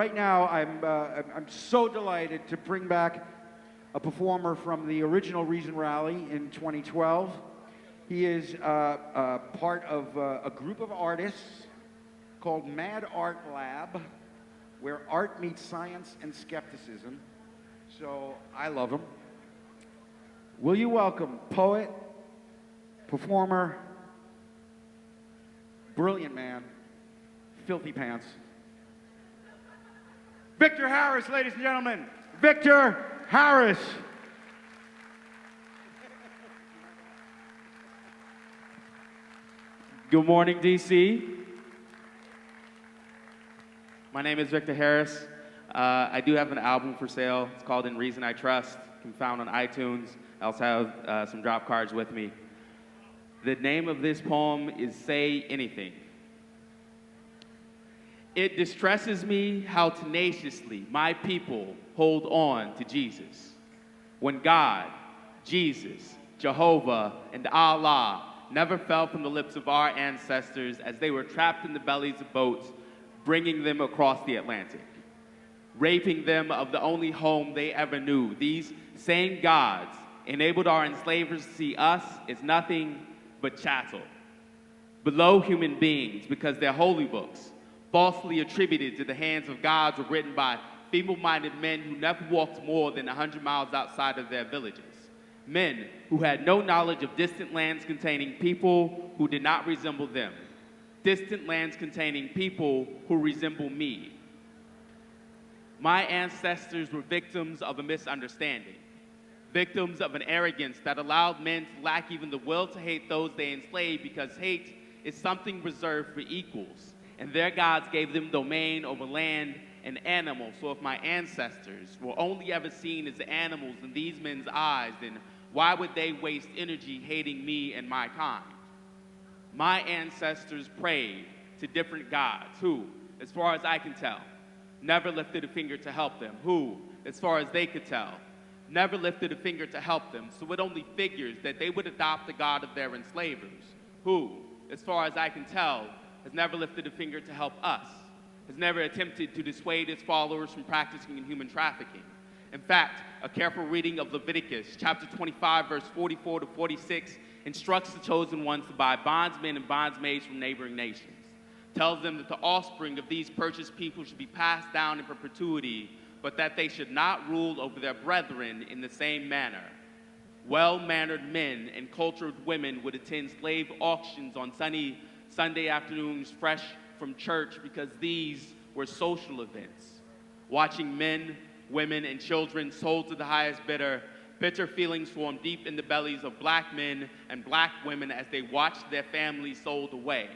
right now, I'm so delighted to bring back a performer from the original Reason Rally in 2012. He is part of a group of artists called Mad Art Lab, where art meets science and skepticism. So I love him. Will you welcome poet, performer, brilliant man, filthy pants, Victor Harris, ladies and gentlemen. Victor Harris. Good morning, DC. My name is Victor Harris. I do have an album for sale. It's called In Reason I Trust. It can be found on iTunes. I also have some drop cards with me. The name of this poem is Say Anything. It distresses me how tenaciously my people hold on to Jesus. When God, Jesus, Jehovah, and Allah never fell from the lips of our ancestors as they were trapped in the bellies of boats, bringing them across the Atlantic, raping them of the only home they ever knew. These same gods enabled our enslavers to see us as nothing but chattel, below human beings, because their holy books, falsely attributed to the hands of gods, were written by feeble-minded men who never walked more than 100 miles outside of their villages. Men who had no knowledge of distant lands containing people who did not resemble them. Distant lands containing people who resemble me. My ancestors were victims of a misunderstanding, victims of an arrogance that allowed men to lack even the will to hate those they enslaved, because hate is something reserved for equals, and their gods gave them domain over land and animals. So if my ancestors were only ever seen as animals in these men's eyes, then why would they waste energy hating me and my kind? My ancestors prayed to different gods who, as far as I can tell, never lifted a finger to help them, who, as far as they could tell, never lifted a finger to help them. So it only figures that they would adopt the god of their enslavers, who, as far as I can tell, has never lifted a finger to help us, has never attempted to dissuade his followers from practicing in human trafficking. In fact, a careful reading of Leviticus chapter 25, verse 44 to 46 instructs the chosen ones to buy bondsmen and bondsmaids from neighboring nations, tells them that the offspring of these purchased people should be passed down in perpetuity, but that they should not rule over their brethren in the same manner. Well-mannered men and cultured women would attend slave auctions on sunny Sunday afternoons fresh from church, because these were social events. Watching men, women, and children sold to the highest bidder, bitter feelings formed deep in the bellies of black men and black women as they watched their families sold away,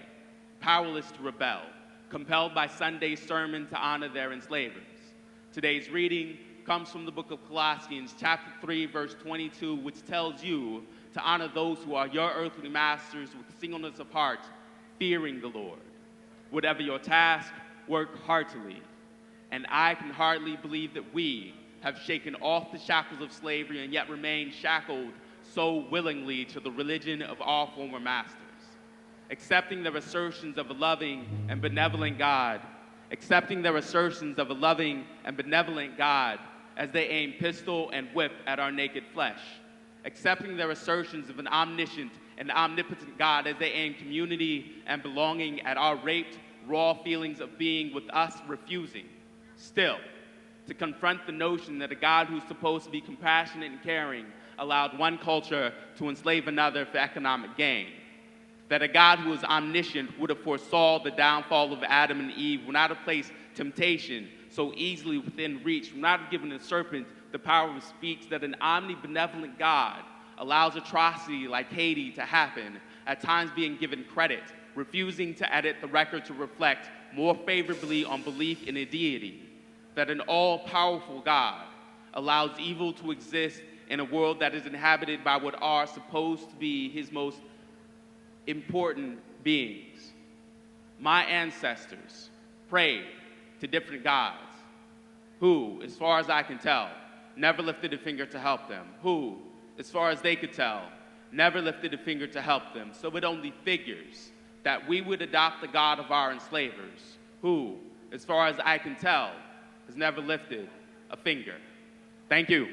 powerless to rebel, compelled by Sunday's sermon to honor their enslavers. Today's reading comes from the book of Colossians, chapter 3, verse 22, which tells you to honor those who are your earthly masters with singleness of heart, fearing the Lord. Whatever your task, work heartily. And I can hardly believe that we have shaken off the shackles of slavery and yet remain shackled so willingly to the religion of our former masters. Accepting their assertions of a loving and benevolent God, accepting their assertions of a loving and benevolent God as they aim pistol and whip at our naked flesh, accepting their assertions of an omniscient and omnipotent God as they aim community and belonging at our raped, raw feelings of being, with us refusing, still, to confront the notion that a God who's supposed to be compassionate and caring allowed one culture to enslave another for economic gain. That a God who is omniscient would have foresaw the downfall of Adam and Eve, would not have placed temptation so easily within reach, would not have given the serpent the power of speech. That an omnibenevolent God allows atrocity like Haiti to happen, at times being given credit, refusing to edit the record to reflect more favorably on belief in a deity. That an all-powerful God allows evil to exist in a world that is inhabited by what are supposed to be his most important beings. My ancestors prayed to different gods who, as far as I can tell, never lifted a finger to help them, who, as far as they could tell, never lifted a finger to help them. So it only figures that we would adopt the God of our enslavers, who, as far as I can tell, has never lifted a finger. Thank you.